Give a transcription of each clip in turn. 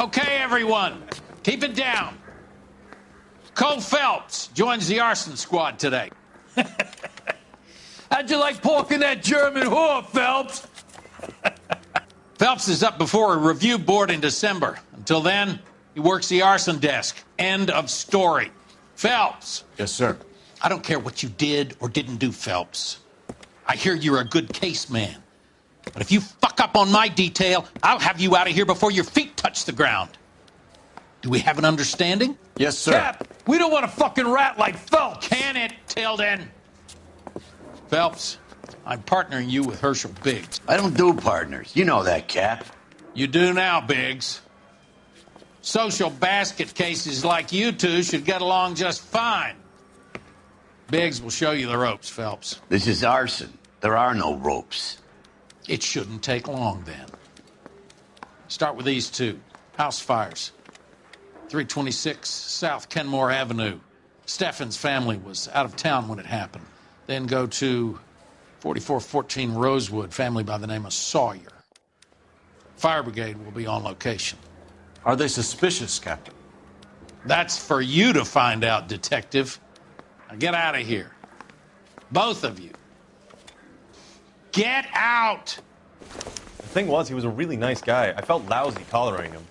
Okay, everyone, keep it down. Cole Phelps joins the arson squad today. How'd you like porking that German whore, Phelps? Phelps is up before a review board in December. Until then, he works the arson desk. End of story. Phelps. Yes, sir. I don't care what you did or didn't do, Phelps. I hear you're a good case man. But if you fuck up on my detail, I'll have you out of here before your feet touch the ground. Do we have an understanding? Yes, sir. Cap, we don't want a fucking rat like Phelps. Can it, Tilden? Phelps, I'm partnering you with Herschel Biggs. I don't do partners. You know that, Cap. You do now, Biggs. Social basket cases like you two should get along just fine. Biggs will show you the ropes, Phelps. This is arson. There are no ropes. It shouldn't take long, then. Start with these two. House fires. 326 South Kenmore Avenue. Steffen's family was out of town when it happened. Then go to 4414 Rosewood, family by the name of Sawyer. Fire brigade will be on location. Are they suspicious, Captain? That's for you to find out, Detective. Now get out of here. Both of you. Get out! The thing was, he was a really nice guy. I felt lousy collaring him.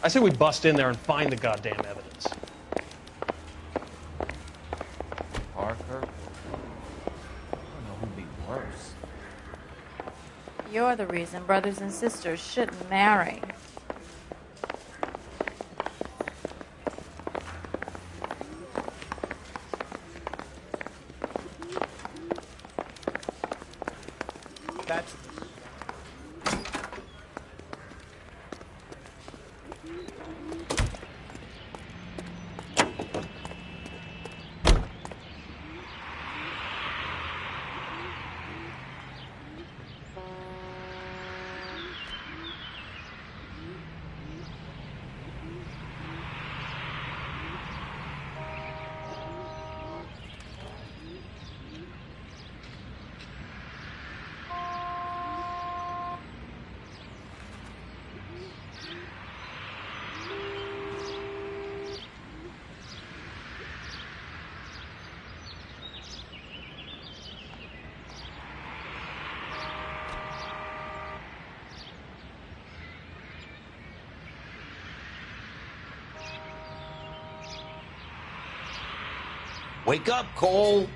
I say we bust in there and find the goddamn evidence. Parker? I don't know who'd be worse. You're the reason brothers and sisters shouldn't marry. That's... Wake up, Cole.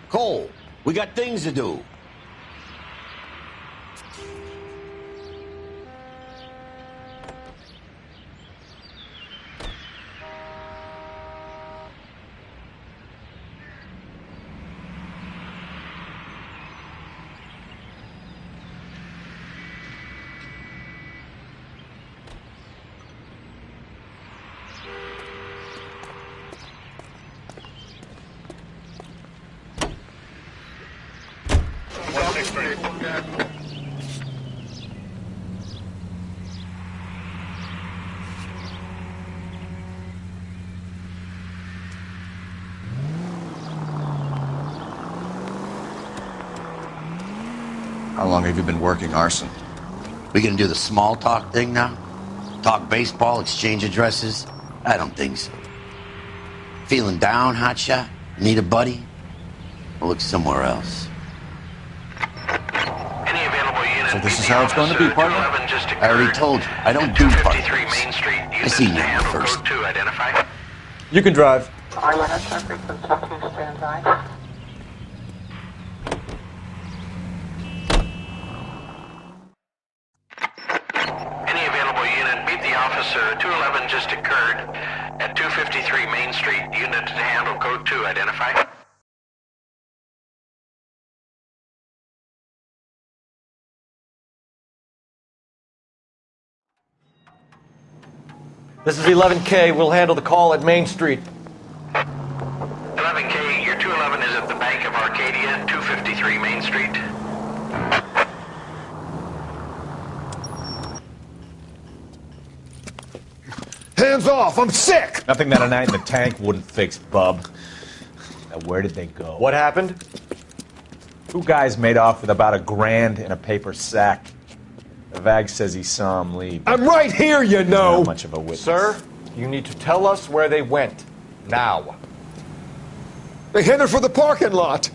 Cole, we got things to do. How long have you been working arson? We gonna do the small talk thing now? Talk baseball, exchange addresses? I don't think so. Feeling down, hotshot? Need a buddy? We'll look somewhere else. Any available unit. So this is how it's going to be, partner? I already told you, I don't do partners. Main Street. I seen you on the first. Code 2 identify. You can drive. Any available unit, meet the officer. 211 just occurred at 253 Main Street. Unit to handle code 2 identify. This is 11K. We'll handle the call at Main Street. 11K, your 211 is at the Bank of Arcadia, 253 Main Street. Hands off! I'm sick! Nothing that a night in the tank wouldn't fix, bub. Now, where did they go? What happened? Two guys made off with about $1,000 in a paper sack. The VAG says he saw him leave. I'm right here, you know! Not much of a witness. Sir, you need to tell us where they went. Now. They headed for the parking lot.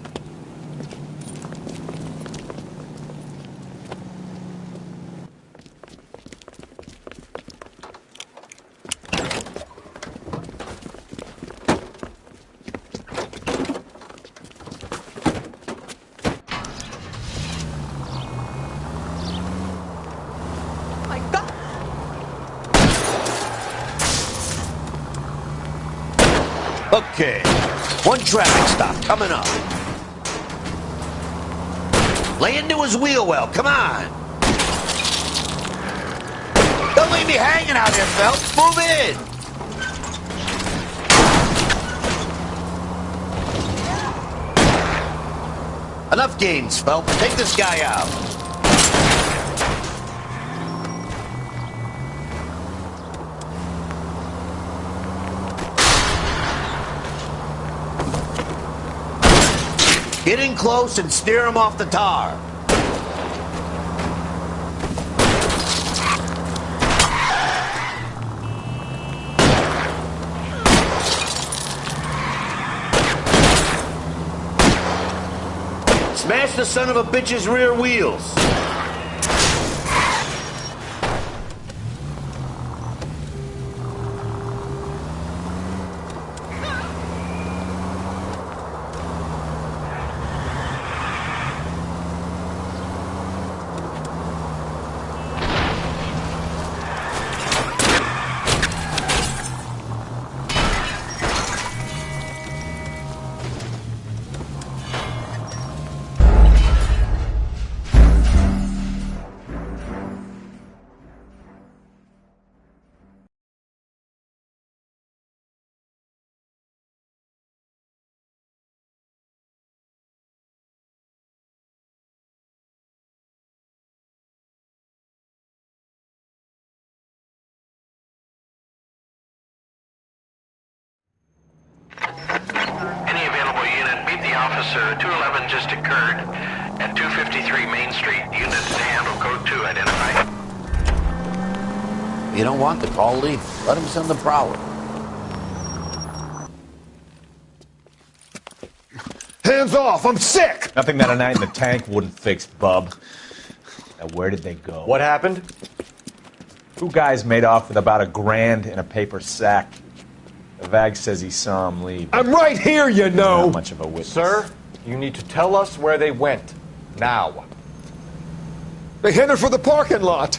Okay, one traffic stop coming up. Lay into his wheel well, come on. Don't leave me hanging out here, Phelps. Move in. Enough games, Phelps. Take this guy out. Get in close and steer him off the tar. Smash the son of a bitch's rear wheels. Any available unit, meet the officer. 211 just occurred at 253 Main Street. Unit to handle code 2 identify. You don't want the call, leave. Let him send the prowler. Hands off! I'm sick! Nothing that a night in the tank wouldn't fix, bub. Now, where did they go? What happened? Two guys made off with about $1,000 in a paper sack. The VAG says he saw him leave. I'm right here, you know! Not much of a witness. Sir, you need to tell us where they went. Now. They headed for the parking lot.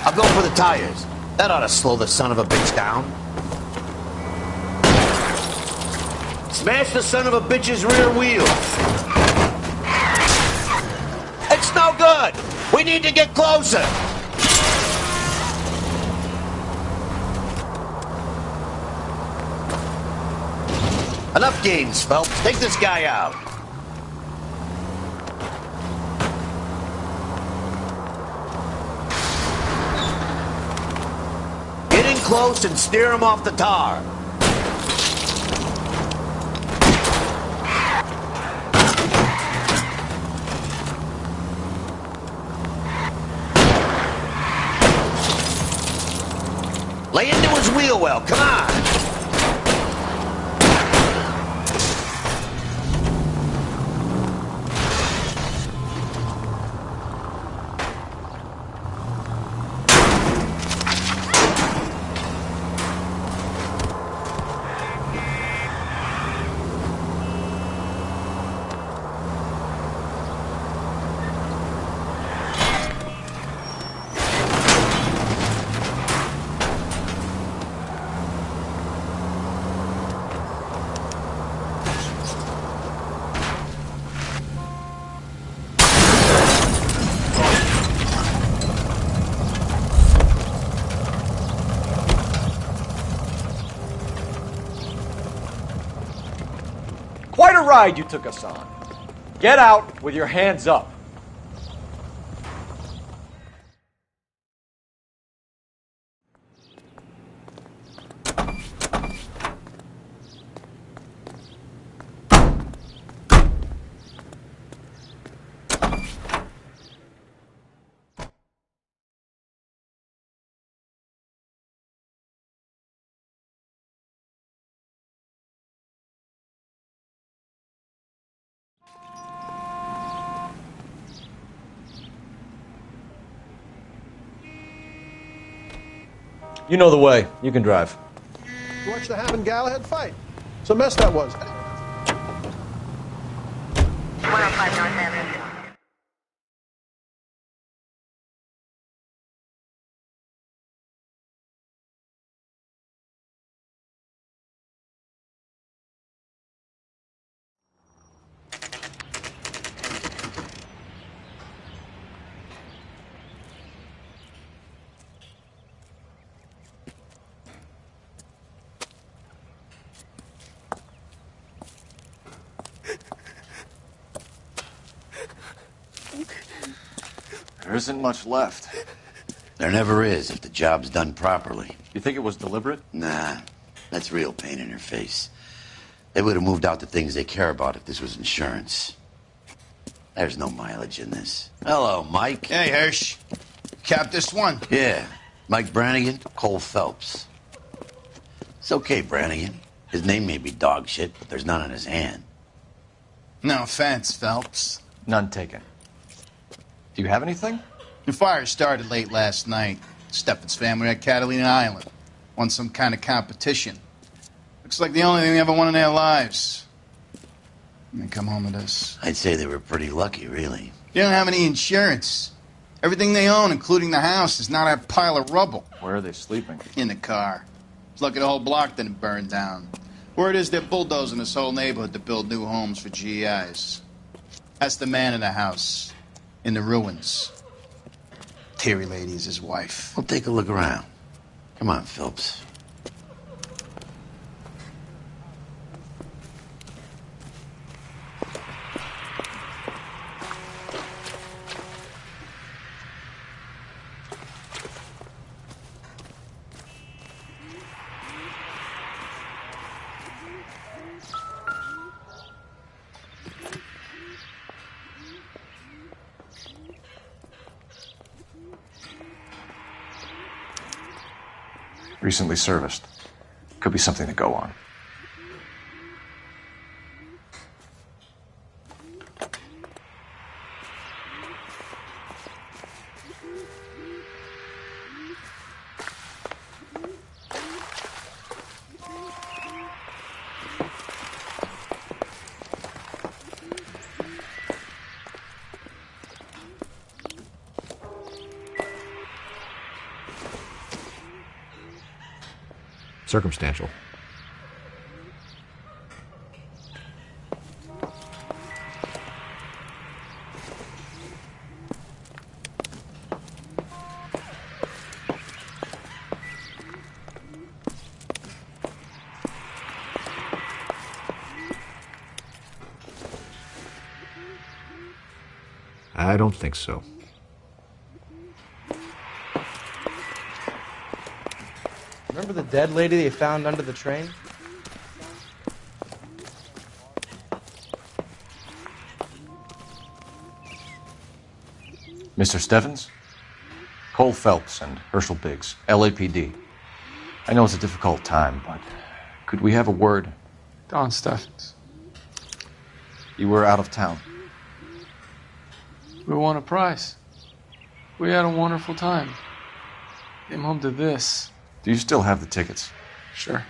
I'll go for the tires. That ought to slow the son of a bitch down. Smash the son of a bitch's rear wheels. It's no good. We need to get closer. Enough games, Phelps. Take this guy out. close and steer him off the tar. Lay into his wheel well, come on! Quite a ride you took us on. Get out with your hands up. You know the way. You can drive. Watch the Hammond Galahad fight. It's a mess that was. 105 North Avenue. There isn't much left. There never is if the job's done properly. You think it was deliberate? Nah, that's real pain in her face. They would have moved out the things they care about if this was insurance. There's no mileage in this. Hello, Mike. Hey, Hirsch. Cap this one. Yeah, Mike Brannigan, Cole Phelps. It's okay, Brannigan. His name may be dog shit, but there's none on his hand. No offense, Phelps. None taken. Do you have anything? The fire started late last night. Steffen's family at Catalina Island. Won some kind of competition. Looks like the only thing they ever won in their lives. And they come home with this. I'd say they were pretty lucky, really. They don't have any insurance. Everything they own, including the house, is now that pile of rubble. Where are they sleeping? In the car. It's lucky the whole block didn't burn down. Word is they're bulldozing this whole neighborhood to build new homes for GIs. That's the man in the house. In the ruins. Terry lady is his wife. Well, take a look around. Come on, Phelps. Recently serviced. Could be something to go on. Circumstantial. I don't think so. Remember Remember the dead lady they found under the train? Mr. Stevens? Cole Phelps and Herschel Biggs, LAPD. I know it's a difficult time, but could we have a word? Don Steffens. You were out of town. We won a prize. We had a wonderful time. Came home to this. Do you still have the tickets? Sure.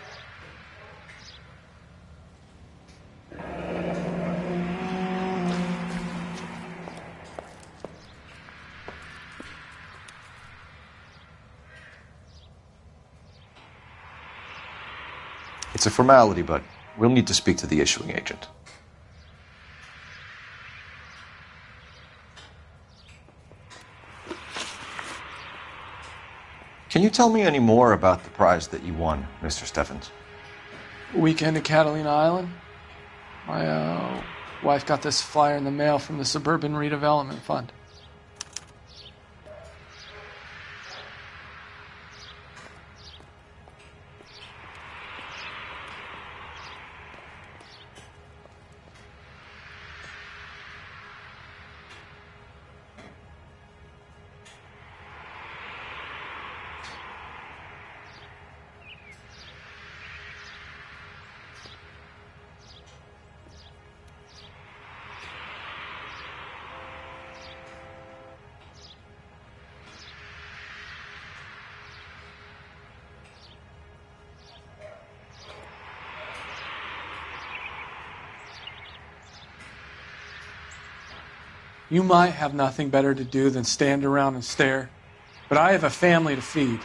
It's a formality, but we'll need to speak to the issuing agent. Can you tell me any more about the prize that you won, Mr. Steffens? Weekend at Catalina Island. My wife got this flyer in the mail from the Suburban Redevelopment Fund. You might have nothing better to do than stand around and stare, but I have a family to feed.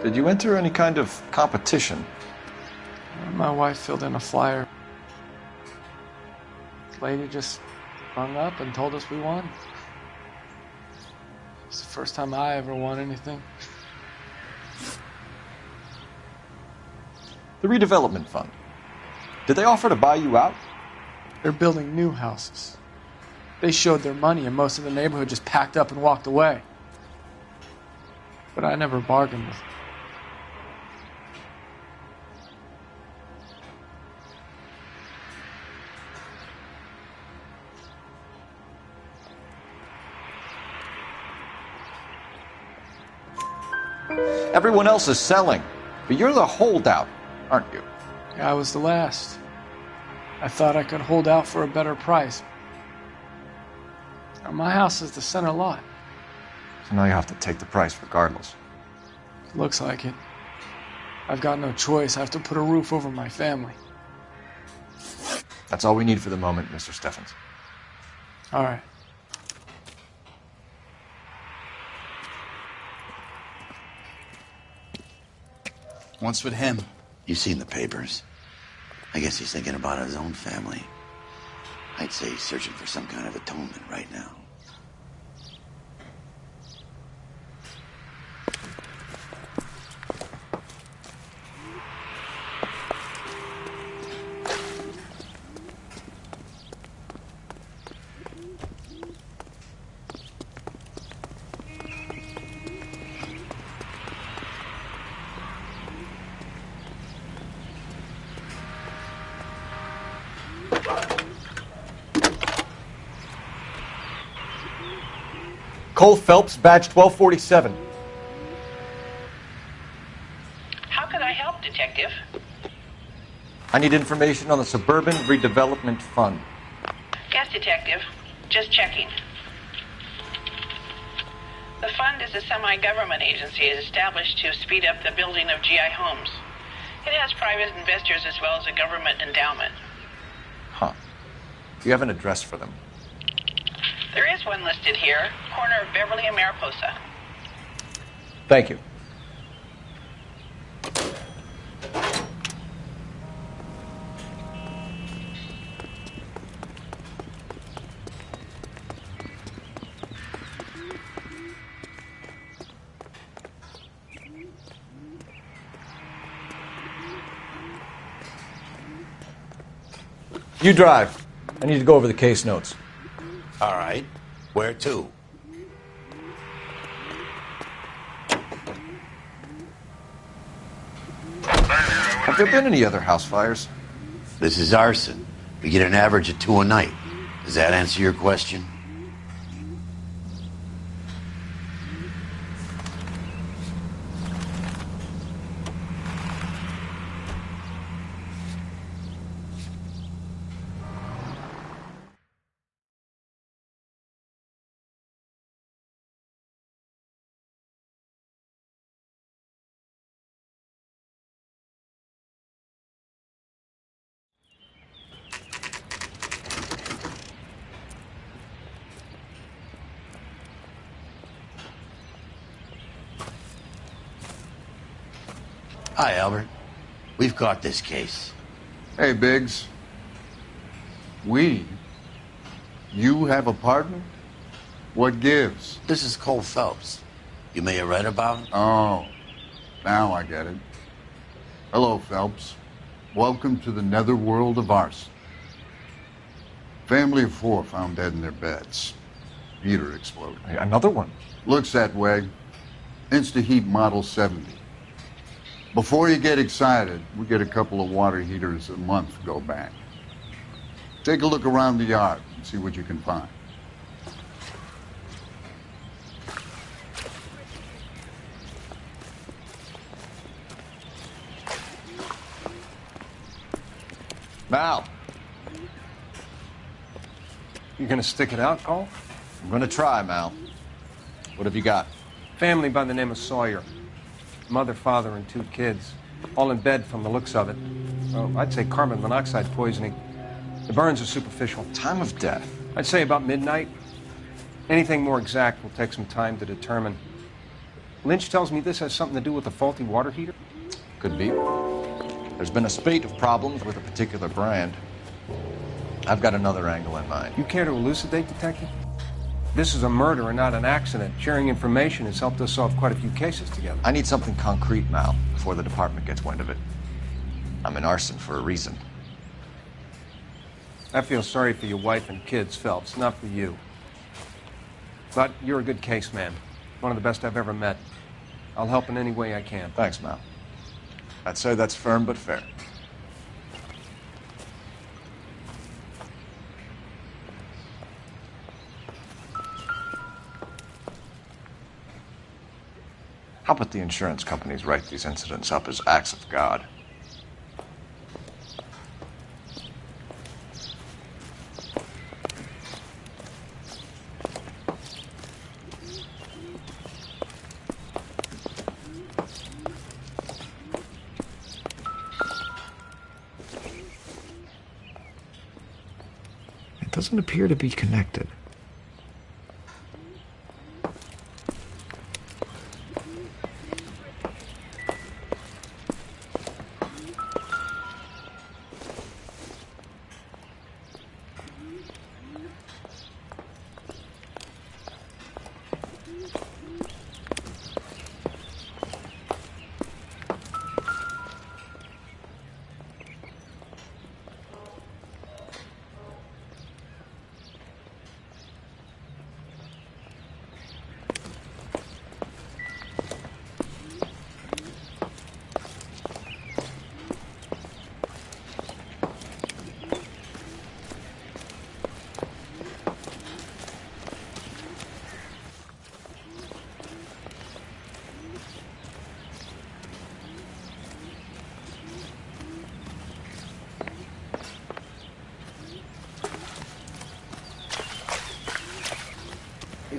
Did you enter any kind of competition? My wife filled in a flyer. The lady just hung up and told us we won. It's the first time I ever won anything. The redevelopment fund. Did they offer to buy you out? They're building new houses. They showed their money and most of the neighborhood just packed up and walked away. But I never bargained with them. Everyone else is selling, but you're the holdout, aren't you? Yeah, I was the last. I thought I could hold out for a better price. Now, my house is the center lot. So now you have to take the price regardless. Looks like it. I've got no choice. I have to put a roof over my family. That's all we need for the moment, Mr. Steffens. All right. What's with him? You've seen the papers. I guess he's thinking about his own family. I'd say he's searching for some kind of atonement right now. Cole Phelps, badge 1247. How can I help, Detective? I need information on the Suburban Redevelopment Fund. Yes, Detective. Just checking. The fund is a semi-government agency established to speed up the building of GI homes. It has private investors as well as a government endowment. Huh. Do you have an address for them? There is one listed here, corner of Beverly and Mariposa. Thank you. You drive. I need to go over the case notes. All right. Where to? Have there been any other house fires? This is arson. We get an average of 2 a night. Does that answer your question? Hi, Albert. We've got this case. Hey, Biggs. We? You have a partner? What gives? This is Cole Phelps. You may have read about him. Oh, now I get it. Hello, Phelps. Welcome to the netherworld of arson. Family of 4 found dead in their beds. Heater exploded. Hey, another one? Looks that way. Insta-Heat Model 70. Before you get excited, we get a couple of water heaters a month go back. Take a look around the yard and see what you can find. Mal. You gonna stick it out, Cole? I'm gonna try, Mal. What have you got? Family by the name of Sawyer. Mother, father, and 2 kids. All in bed from the looks of it. Well, I'd say carbon monoxide poisoning. The burns are superficial. Time of death? I'd say about midnight. Anything more exact will take some time to determine. Lynch tells me this has something to do with a faulty water heater? Could be. There's been a spate of problems with a particular brand. I've got another angle in mind. You care to elucidate, Detective? This is a murder and not an accident. Sharing information has helped us solve quite a few cases together. I need something concrete, Mal, before the department gets wind of it. I'm in arson for a reason. I feel sorry for your wife and kids, Phelps, not for you. But you're a good case man. One of the best I've ever met. I'll help in any way I can. Thanks, Mal. I'd say that's firm but fair. How about the insurance companies write these incidents up as acts of God? It doesn't appear to be connected.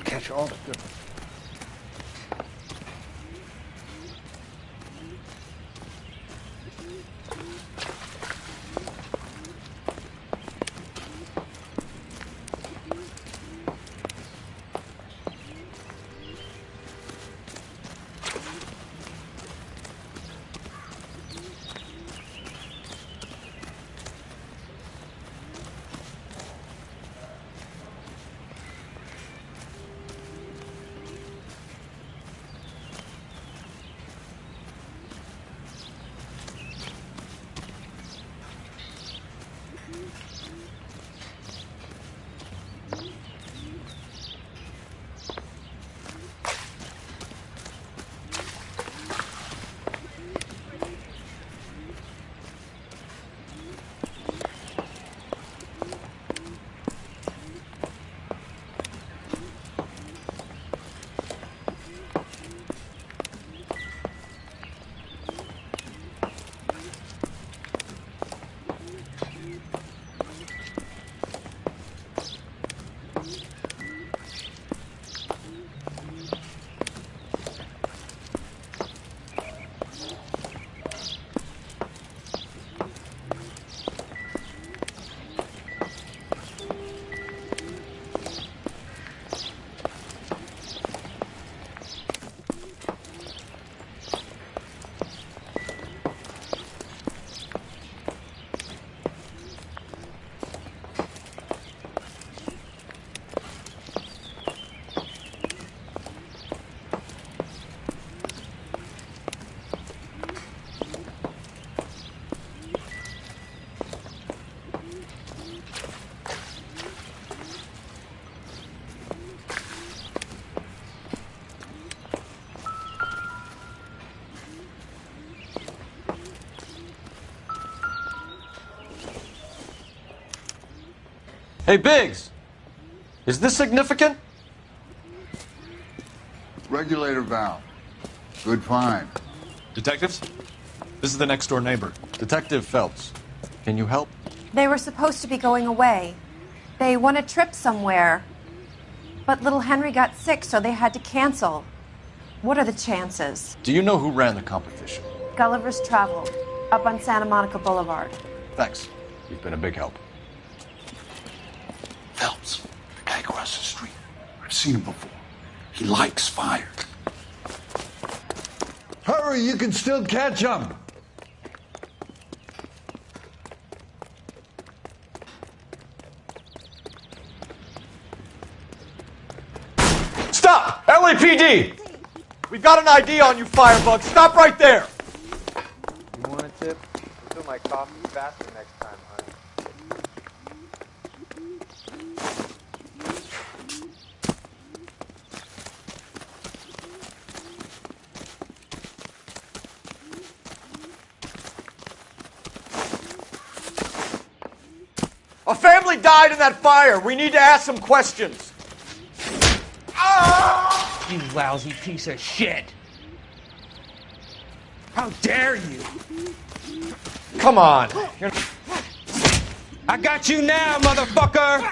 Catch all the good. Hey, Biggs! Is this significant? Regulator valve. Good find. Detectives? This is the next door neighbor. Detective Phelps. Can you help? They were supposed to be going away. They won a trip somewhere. But little Henry got sick, so they had to cancel. What are the chances? Do you know who ran the competition? Gulliver's Travel, up on Santa Monica Boulevard. Thanks. You've been a big help. Phelps, the guy across the street. I've seen him before. He likes fire. Hurry, you can still catch him. Stop! LAPD! We've got an ID on you, firebug. Stop right there! You want a tip? Fill my coffee faster next time, honey. A family died in that fire. We need to ask some questions. You lousy piece of shit! How dare you! Come on. I got you now, motherfucker!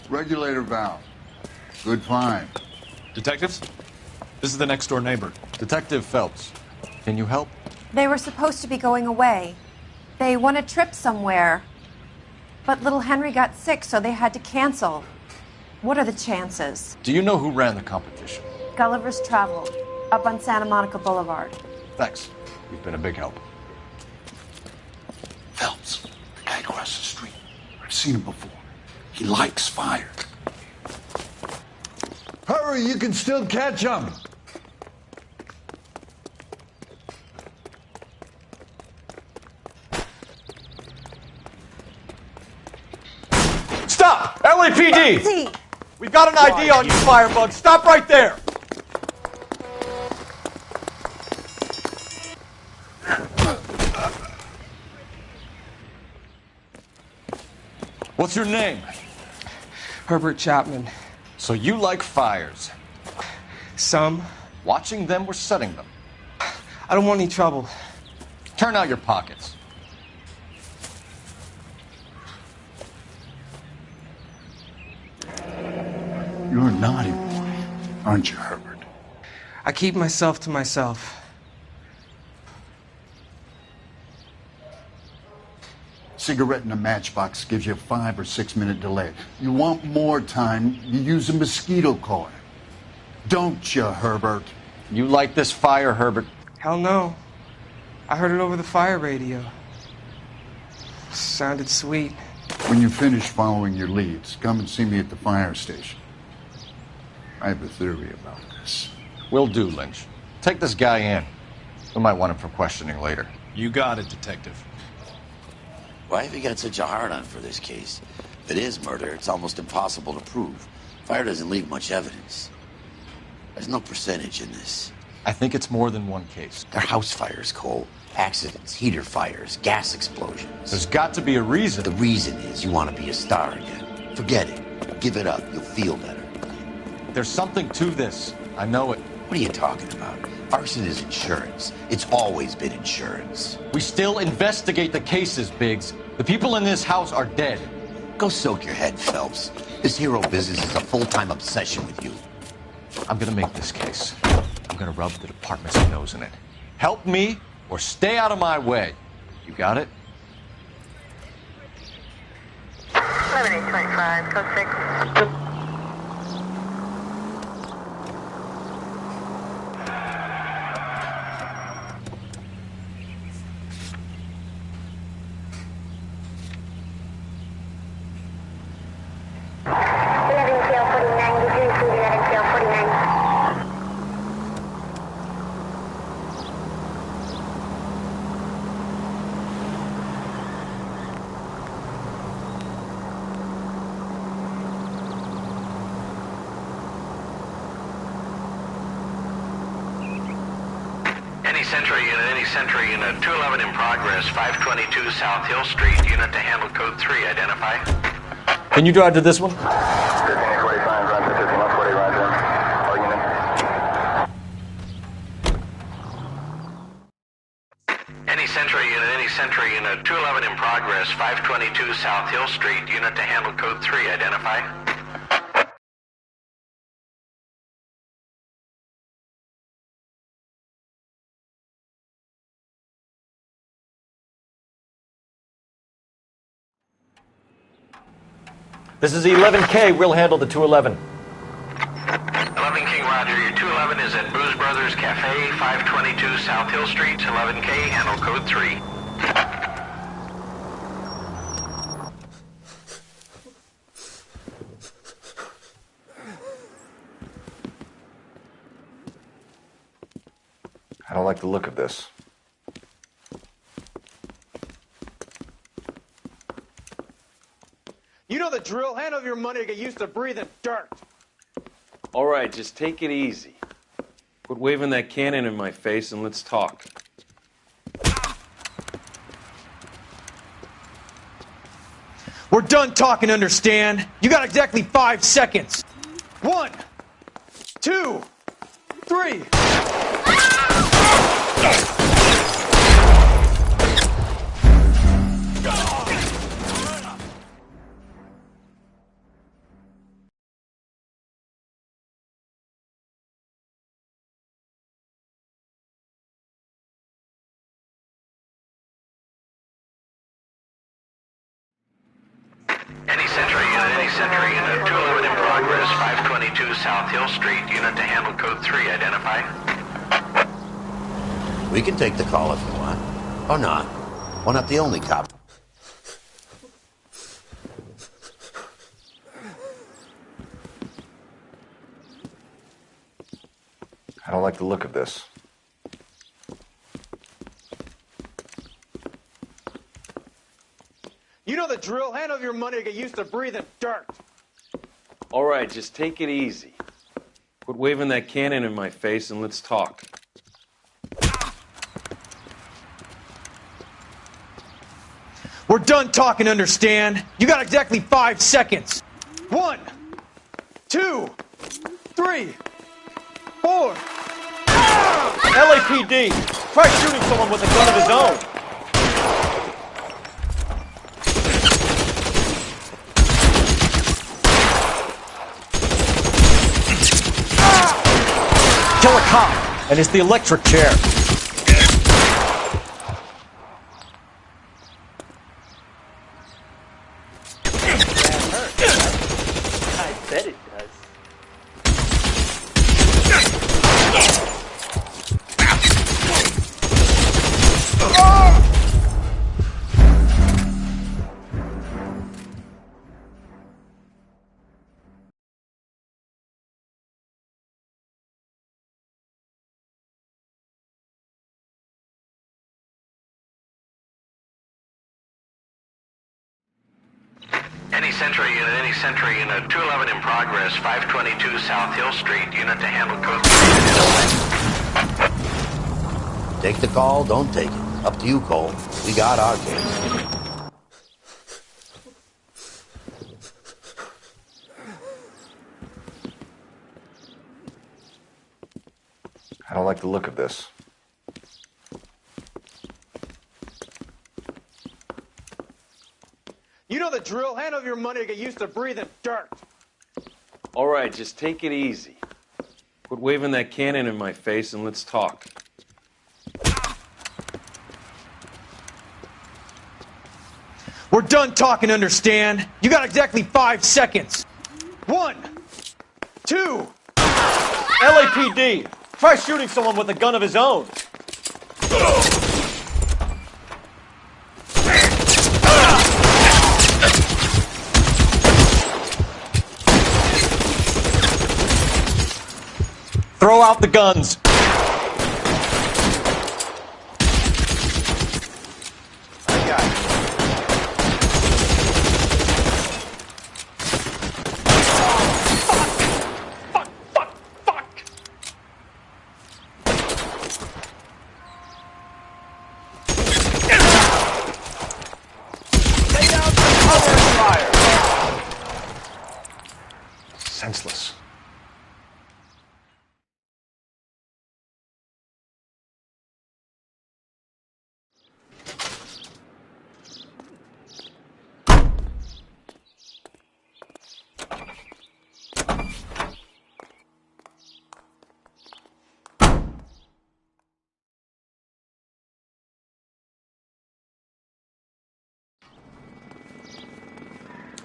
Regulator valve. Good find. Detectives? This is the next door neighbor. Detective Phelps. Can you help? They were supposed to be going away. They won a trip somewhere. But little Henry got sick, so they had to cancel. What are the chances? Do you know who ran the competition? Gulliver's Travel, up on Santa Monica Boulevard. Thanks. You've been a big help. Phelps, the guy across the street. I've seen him before. He likes fire. Hurry, you can still catch him. Stop! LAPD! We've got an ID on you, firebug. Stop right there! What's your name? Herbert Chapman. So you like fires? Some. Watching them or setting them? I don't want any trouble. Turn out your pockets. You're a naughty boy, aren't you, Herbert? I keep myself to myself. Cigarette in a matchbox gives you a 5 or 6 minute delay. You want more time, you use a mosquito coil. Don't you, Herbert? You like this fire, Herbert? Hell no. I heard it over the fire radio. Sounded sweet. When you finish following your leads, come and see me at the fire station. I have a theory about this. Will do, Lynch. Take this guy in. We might want him for questioning later. You got it, Detective. Why have you got such a hard-on for this case? If it is murder, it's almost impossible to prove. Fire doesn't leave much evidence. There's no percentage in this. I think it's more than one case. They're house fires, Cole. Accidents, heater fires, gas explosions. There's got to be a reason. The reason is you want to be a star again. Forget it. Give it up. You'll feel better. There's something to this. I know it. What are you talking about? Arson is insurance. It's always been insurance. We still investigate the cases, Biggs. The people in this house are dead. Go soak your head, Phelps. This hero business is a full-time obsession with you. I'm gonna make this case. I'm going to rub the department's nose in it. Help me or stay out of my way. You got it? 11825, code 6. Sentry unit 211 in progress, 522 South Hill Street, unit to handle code 3, identify. Can you drive to this one? Any Sentry unit 211 in progress, 522 South Hill Street, unit to handle code 3, identify. This is 11K. We'll handle the 211. 11 King, roger. Your 211 is at Booze Brothers Cafe, 522 South Hill Street. 11K, handle code 3. I don't like the look of this. You know the drill. Hand over your money to get used to breathing dirt. All right, just take it easy. Quit waving that cannon in my face and let's talk. We're done talking, understand? You got exactly 5 seconds. 1, 2, 3. Sentry unit 211 in progress, 522 South Hill Street, unit to handle code 3, identify. We can take the call if you want. Or not. We're not the only cop. I don't like the look of this. You know the drill. Hand over your money to get used to breathing dirt. All right, just take it easy. Quit waving that cannon in my face and let's talk. We're done talking, understand? You got exactly 5 seconds. 1, 2, 3, 4. LAPD! Try shooting someone with a gun of his own. Kill a cop, and it's the electric chair. I bet it does. Any Sentry unit 211 in progress, 522 South Hill Street, unit to handle code 3. Take the call, don't take it. Up to you, Cole. We got our case. I don't like the look of this. You know the drill. Hand over your money to get used to breathing dirt. All right, just take it easy. Quit waving that cannon in my face and let's talk. We're done talking, understand? You got exactly 5 seconds. 1, 2. LAPD! Try shooting someone with a gun of his own. Throw out the guns. Senseless.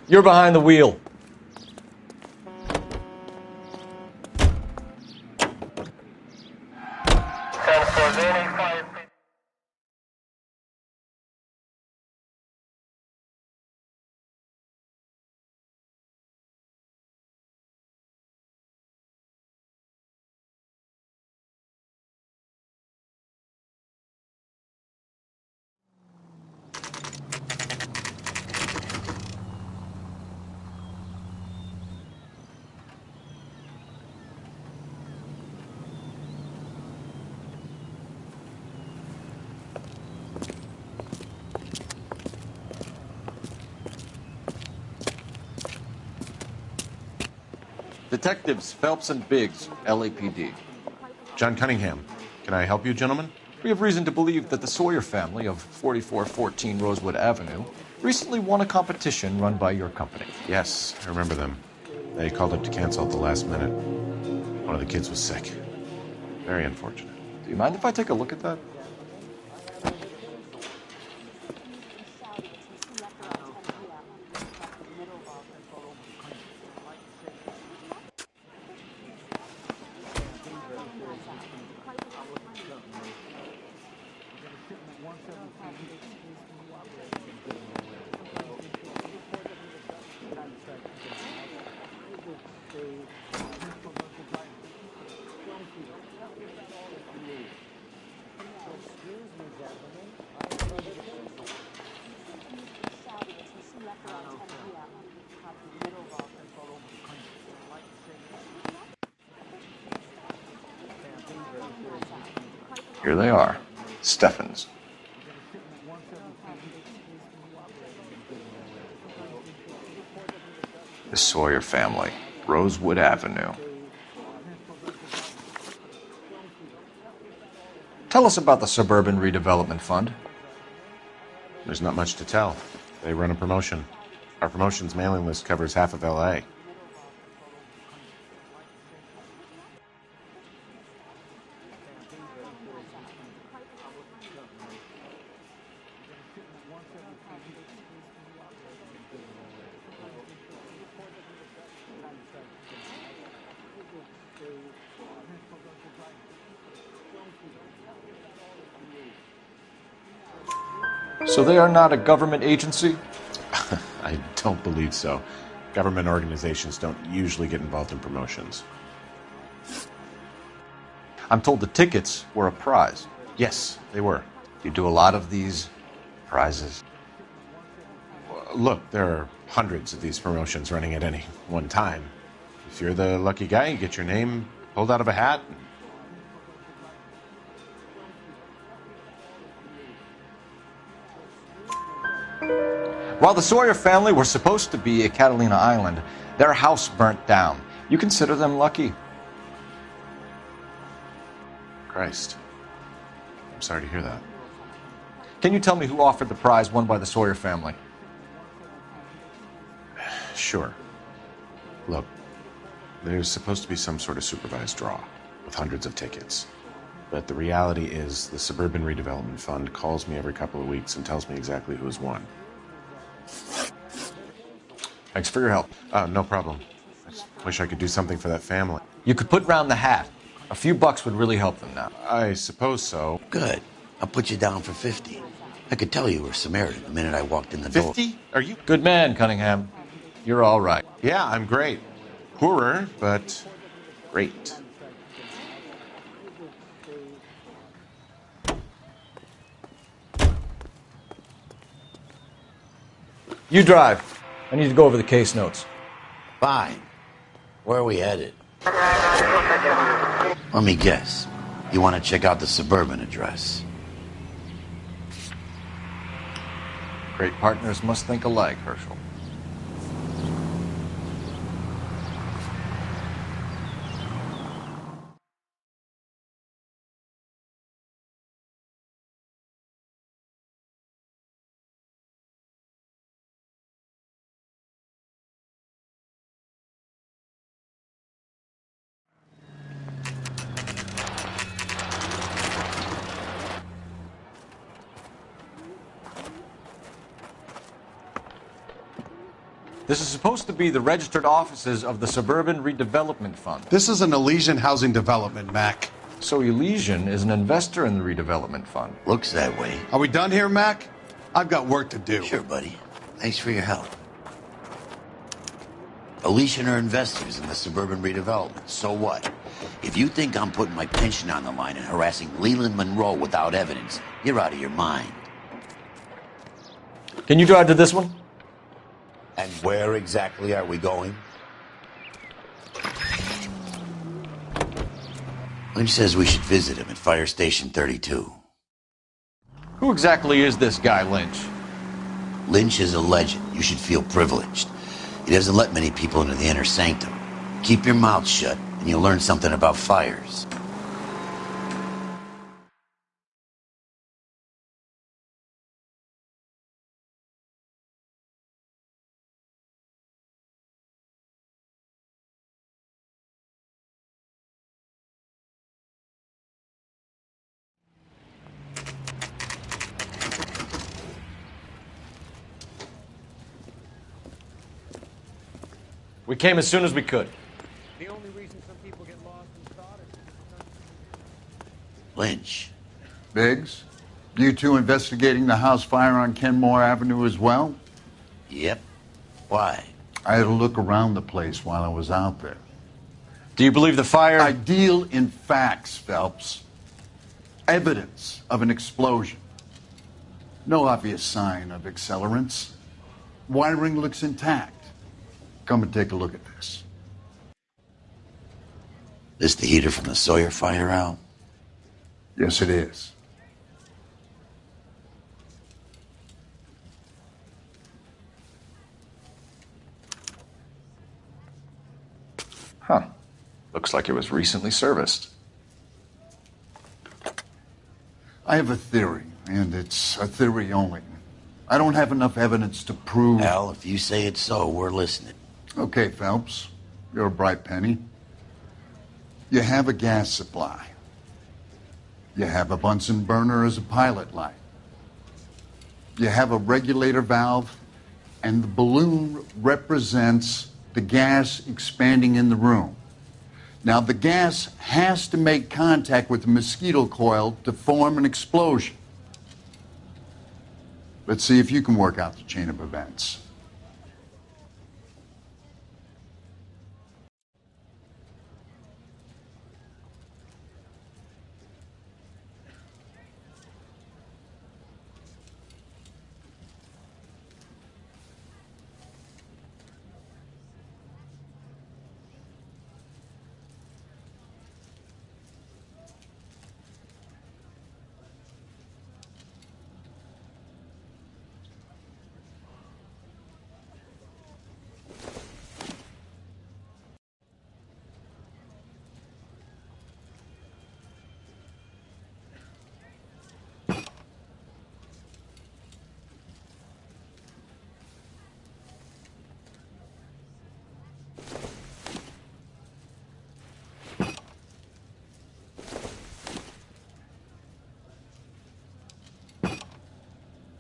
You're behind the wheel. Detectives Phelps and Biggs, LAPD. John Cunningham. Can I help you, gentlemen? We have reason to believe that the Sawyer family of 4414 Rosewood Avenue recently won a competition run by your company. Yes, I remember them. They called up to cancel at the last minute. One of the kids was sick. Very unfortunate. Do you mind if I take a look at that? Here they are. Steffens. The Sawyer family, Rosewood Avenue. Tell us about the Suburban Redevelopment Fund. There's not much to tell. They run a promotion. Our promotion's mailing list covers half of L.A. So they are not a government agency? I don't believe so. Government organizations don't usually get involved in promotions. I'm told the tickets were a prize. Yes, they were. You do a lot of these prizes. Look, there are hundreds of these promotions running at any one time. If you're the lucky guy, you get your name pulled out of a hat. While the Sawyer family were supposed to be at Catalina Island, their house burnt down. You consider them lucky? Christ. I'm sorry to hear that. Can you tell me who offered the prize won by the Sawyer family? Sure. Look, There's supposed to be some sort of supervised draw with hundreds of tickets. But the reality is the Suburban Redevelopment Fund calls me every couple of weeks and tells me exactly who's won. Thanks for your help. No problem. I just wish I could do something for that family. You could put round the hat. A few bucks would really help them now. I suppose so. Good. I'll put you down for 50. I could tell you were Samaritan the minute I walked in the door. 50? Are you? Good man, Cunningham. You're all right. Yeah, I'm great. Poorer, but great. You drive. I need to go over the case notes. Fine. Where are we headed? Let me guess. You want to check out the Suburban address? Great partners must think alike, Herschel. This is supposed to be the registered offices of the Suburban Redevelopment Fund. This is an Elysian housing development, Mac. So Elysian is an investor in the redevelopment fund. Looks that way. Are we done here, Mac? I've got work to do. Sure, buddy. Thanks for your help. Elysian are investors in the Suburban Redevelopment. So what? If you think I'm putting my pension on the line and harassing Leland Monroe without evidence, you're out of your mind. Can you drive to this one? And where exactly are we going? Lynch says we should visit him at Fire Station 32. Who exactly is this guy, Lynch? Lynch is a legend. You should feel privileged. He doesn't let many people into the inner sanctum. Keep your mouth shut, and you'll learn something about fires. We came as soon as we could. The only reason some people get lost in thought is... Lynch. Biggs, you two investigating the house fire on Kenmore Avenue as well? Yep. Why? I had a look around the place while I was out there. Do you believe the fire... I deal in facts, Phelps. Evidence of an explosion. No obvious sign of accelerants. Wiring looks intact. Come and take a look at this. This the heater from the Sawyer fire, Al? Yes, it is. Huh. Looks like it was recently serviced. I have a theory, and it's a theory only. I don't have enough evidence to prove... Al, if you say it's so, we're listening. Okay, Phelps. You're a bright penny. You have a gas supply. You have a Bunsen burner as a pilot light. You have a regulator valve, and the balloon represents the gas expanding in the room. Now, the gas has to make contact with the mosquito coil to form an explosion. Let's see if you can work out the chain of events.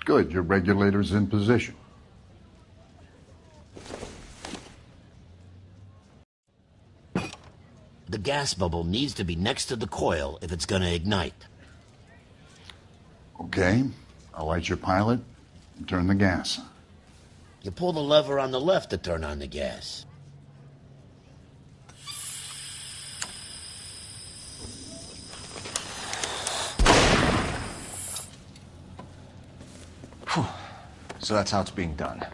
Good, your regulator's in position. The gas bubble needs to be next to the coil if it's going to ignite. Okay, I'll light your pilot and turn the gas on. You pull the lever on the left to turn on the gas. So that's how it's being done.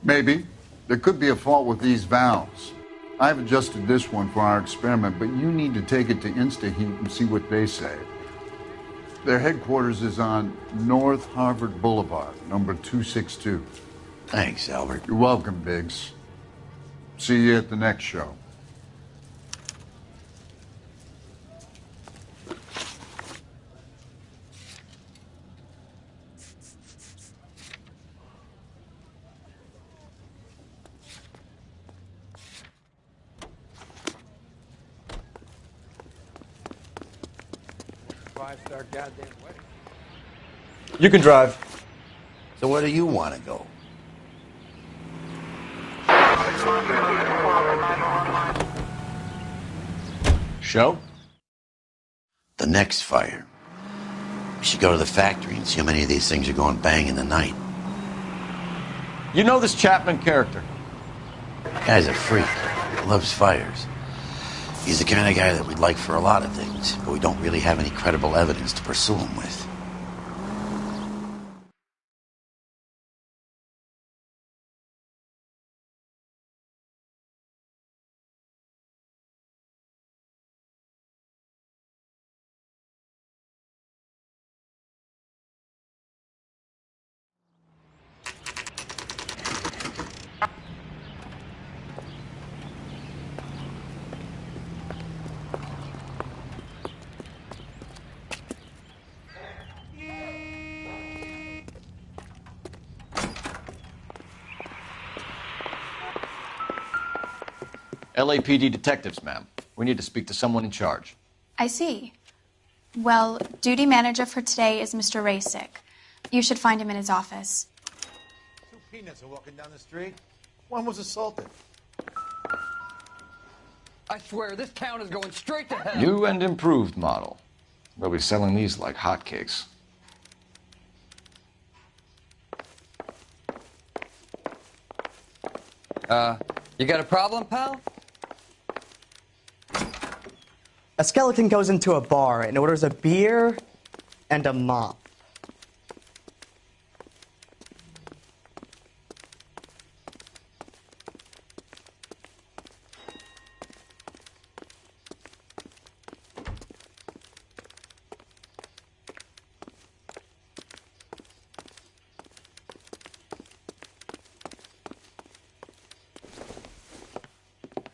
Maybe. There could be a fault with these valves. I've adjusted this one for our experiment, but you need to take it to InstaHeat and see what they say. Their headquarters is on North Harvard Boulevard, number 262. Thanks, Albert. You're welcome, Biggs. See you at the next show. Five-star goddamn wedding. You can drive. So where do you want to go? Show? The next fire. We should go to the factory and see how many of these things are going bang in the night. You know this Chapman character? The guy's a freak. He loves fires. He's the kind of guy that we'd like for a lot of things, but we don't really have any credible evidence to pursue him with. LAPD detectives, ma'am. We need to speak to someone in charge. I see. Well, duty manager for today is Mr. Rasick. You should find him in his office. Two peanuts are walking down the street. One was assaulted. I swear, this town is going straight to hell. New and improved model. They'll be selling these like hotcakes. You got a problem, pal? A skeleton goes into a bar and orders a beer and a mop.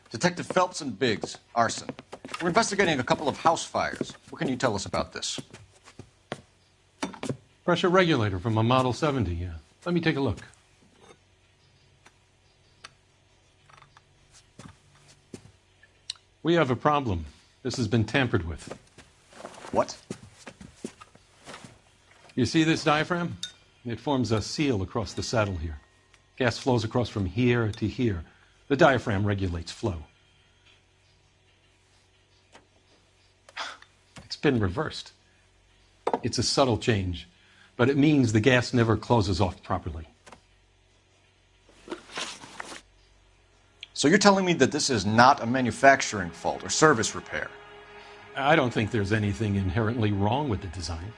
Detective Phelps and Biggs, arson. We're investigating a couple of house fires. What can you tell us about this? Pressure regulator from a Model 70, yeah. Let me take a look. We have a problem. This has been tampered with. What? You see this diaphragm? It forms a seal across the saddle here. Gas flows across from here to here. The diaphragm regulates flow. It's been reversed. It's a subtle change, but it means the gas never closes off properly. So you're telling me that this is not a manufacturing fault or service repair? I don't think there's anything inherently wrong with the design.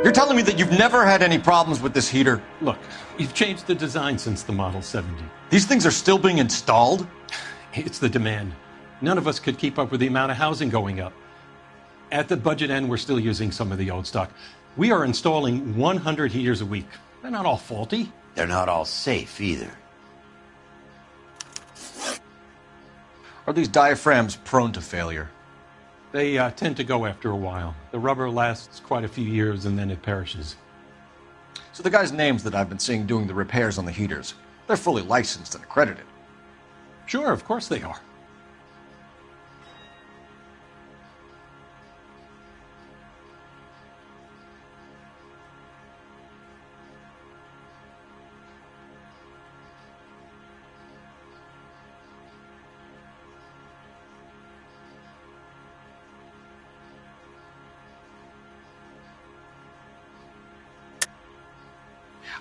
You're telling me that you've never had any problems with this heater? Look, we've changed the design since the Model 70. These things are still being installed? It's the demand. None of us could keep up with the amount of housing going up. At the budget end, we're still using some of the old stock. We are installing 100 heaters a week. They're not all faulty. They're not all safe either. Are these diaphragms prone to failure? They tend to go after a while. The rubber lasts quite a few years and then it perishes. So the guys' names that I've been seeing doing the repairs on the heaters, they're fully licensed and accredited. Sure, of course they are.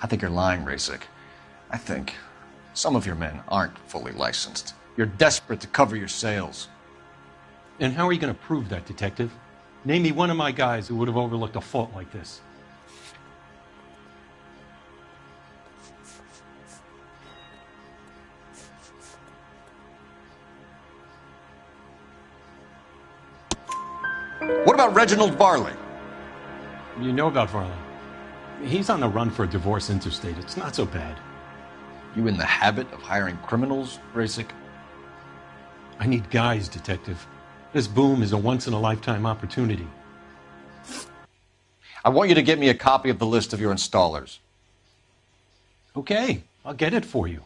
I think you're lying, Rasik. I think some of your men aren't fully licensed. You're desperate to cover your sales. And how are you going to prove that, Detective? Name me one of my guys who would have overlooked a fault like this. What about Reginald Varley? You know about Varley. He's on the run for a divorce interstate. It's not so bad. You in the habit of hiring criminals, Rasik? I need guys, Detective. This boom is a once-in-a-lifetime opportunity. I want you to get me a copy of the list of your installers. Okay, I'll get it for you.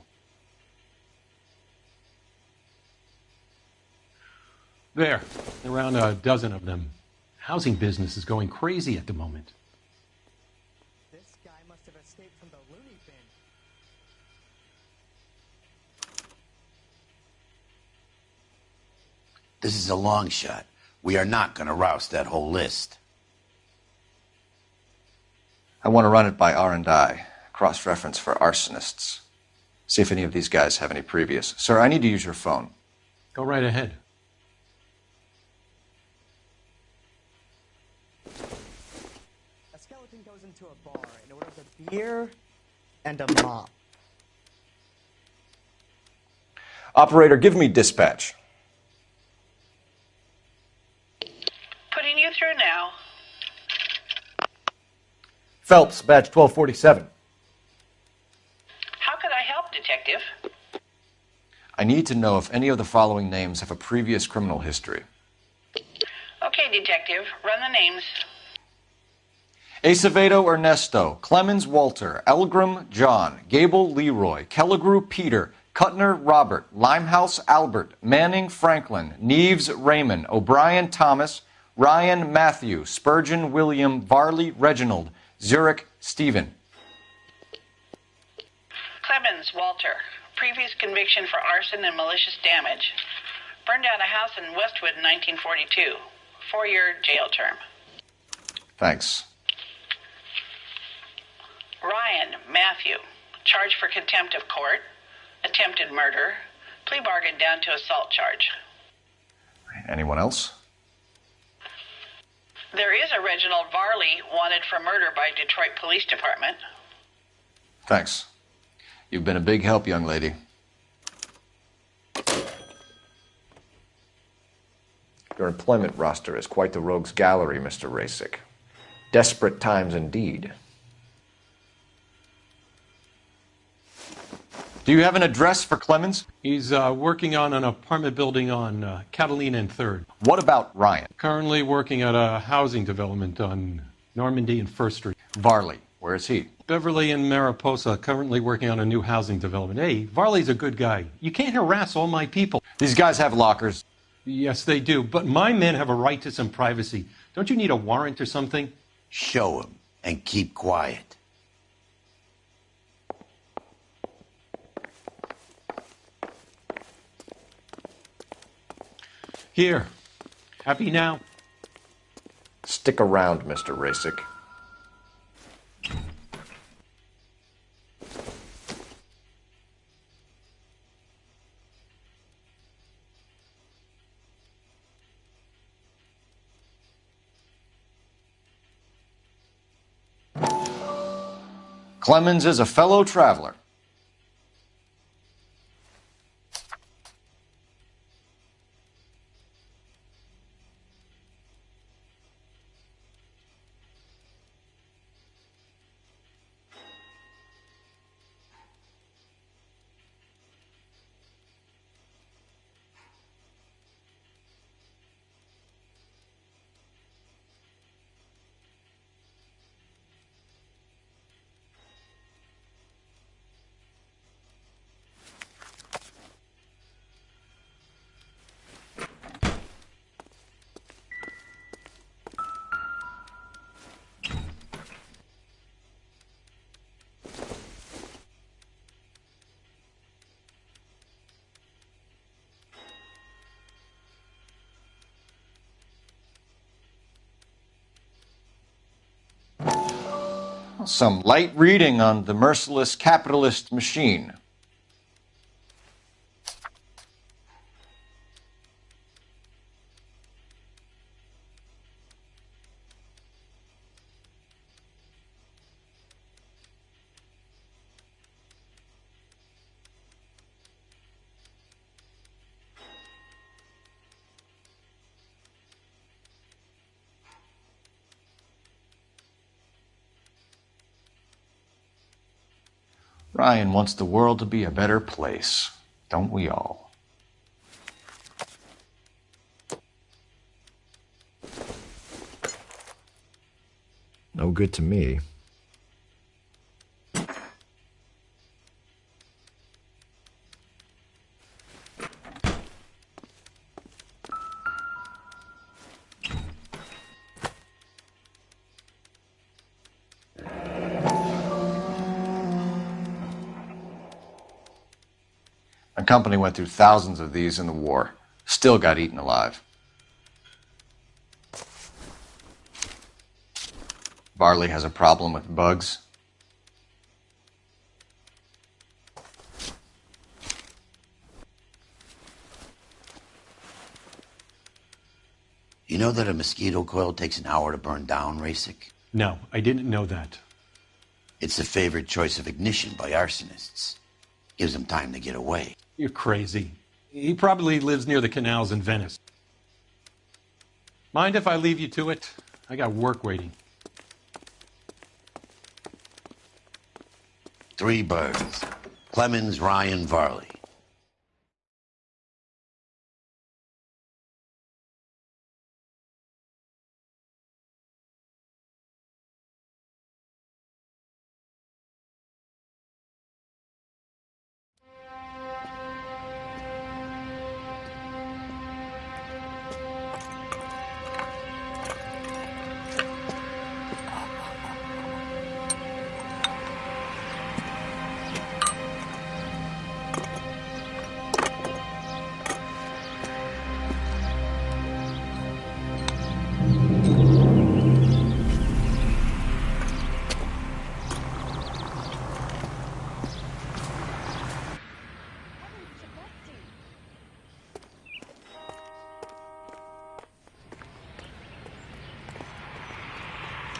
There, around a dozen of them. Housing business is going crazy at the moment. This guy must have escaped from the loony bin. This is a long shot. We are not going to roust that whole list. I want to run it by R&I, cross-reference for arsonists. See if any of these guys have any previous. Sir, I need to use your phone. Go right ahead. A skeleton goes into a bar and orders a beer and a mop. Operator, give me dispatch. Putting you through now. Phelps, badge 1247. How could I help, Detective? I need to know if any of the following names have a previous criminal history. Okay, Detective, run the names. Acevedo Ernesto, Clemens Walter, Elgram John, Gable Leroy, Kelligrew Peter, Cutner Robert, Limehouse Albert, Manning Franklin, Neves Raymond, O'Brien Thomas, Ryan Matthew, Spurgeon William, Varley Reginald, Zurich Stephen. Clemens Walter. Previous conviction for arson and malicious damage. Burned down a house in Westwood in 1942. 4-year jail term. Thanks. Ryan Matthew. Charged for contempt of court. Attempted murder. Plea bargain down to assault charge. Anyone else? There is a Reginald Varley wanted for murder by Detroit Police Department. Thanks. You've been a big help, young lady. Your employment roster is quite the rogues gallery, Mr. Rasik. Desperate times indeed. Do you have an address for Clemens? He's working on an apartment building on Catalina and 3rd. What about Ryan? Currently working at a housing development on Normandy and 1st Street. Varley, where is he? Beverly and Mariposa, currently working on a new housing development. Hey, Varley's a good guy. You can't harass all my people. These guys have lockers. Yes, they do, but my men have a right to some privacy. Don't you need a warrant or something? Show him and keep quiet. Here. Happy now? Stick around, Mr. Rasik. Clemens is a fellow traveler. some light reading on the merciless capitalist machine. Ryan wants the world to be a better place, don't we all? No good to me. My company went through thousands of these in the war. Still got eaten alive. Varley has a problem with bugs. You know that a mosquito coil takes an hour to burn down, Rasic? No, I didn't know that. It's the favorite choice of ignition by arsonists. Gives them time to get away. You're crazy. He probably lives near the canals in Venice. Mind if I leave you to it? I got work waiting. 3 birds. Clemens, Ryan, Varley.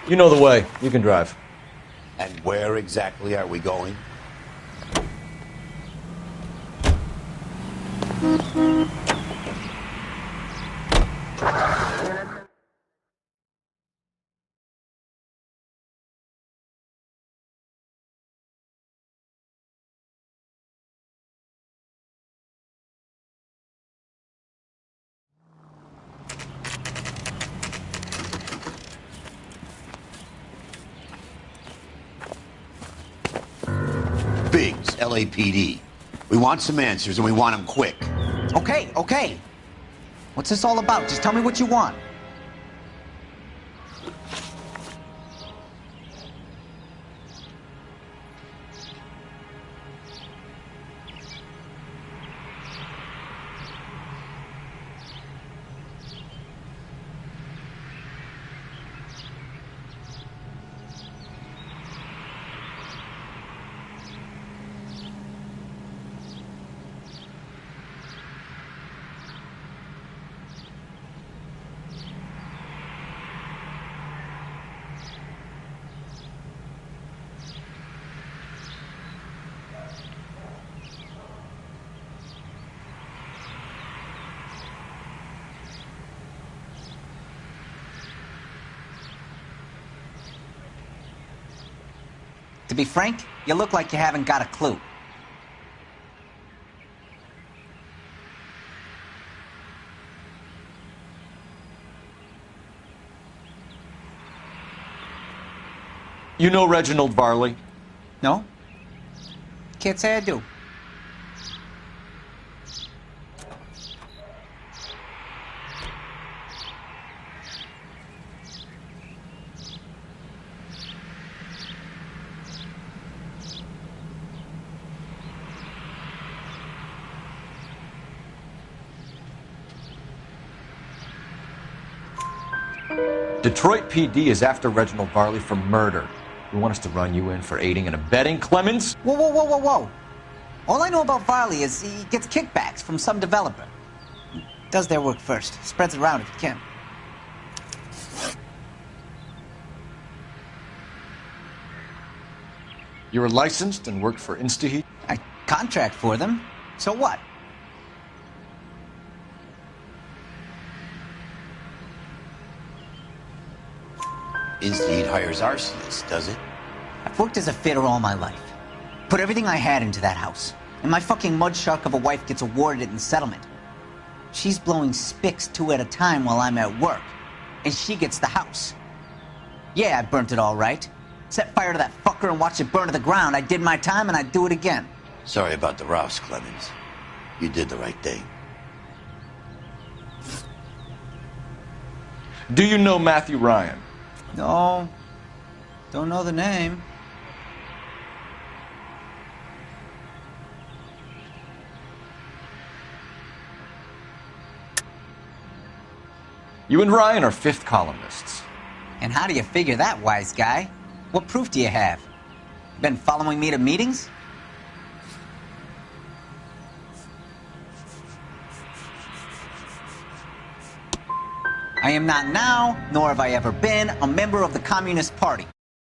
You know the way. You can drive. And where exactly are we going? Biggs, LAPD. We want some answers, and we want them quick. Okay, okay. What's this all about? Just tell me what you want. To be frank, you look like you haven't got a clue. You know Reginald Varley? No? Can't say I do. Detroit PD is after Reginald Varley for murder. You want us to run you in for aiding and abetting Clemens? Whoa, whoa, whoa, whoa, whoa. All I know about Varley is he gets kickbacks from some developer. Does their work first. Spreads it around if he can. You were licensed and worked for InstaHeat? I contract for them. So what? InstaHeat hires arsonists, does it? I've worked as a fitter all my life. Put everything I had into that house. And my fucking mud shark of a wife gets awarded it in settlement. She's blowing spics 2 at a time while I'm at work. And she gets the house. Yeah, I burnt it all right. Set fire to that fucker and watch it burn to the ground. I did my time and I'd do it again. Sorry about the rouse, Clemens. You did the right thing. Do you know Matthew Ryan? No. Don't know the name. You and Ryan are fifth columnists. And how do you figure that, wise guy? What proof do you have? Been following me to meetings? I am not now, nor have I ever been, a member of the Communist Party.